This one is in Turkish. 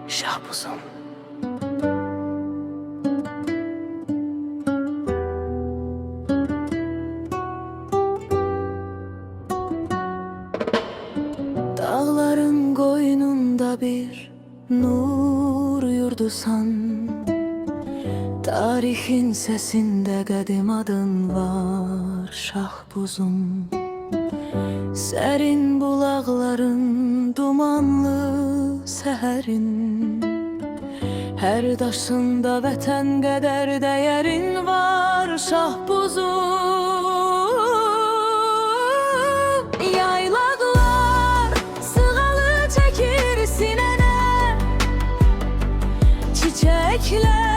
Şahbuzum. Dağların koynunda bir nur yurdusan, tarihin sesinde kadim adın var Şahbuzum. Serin bulakların dumanlı seherin, her daşında vətən qədər değerin var Şahbuzum. Yaylaqlar sığalı çəkir sinene, çiçekler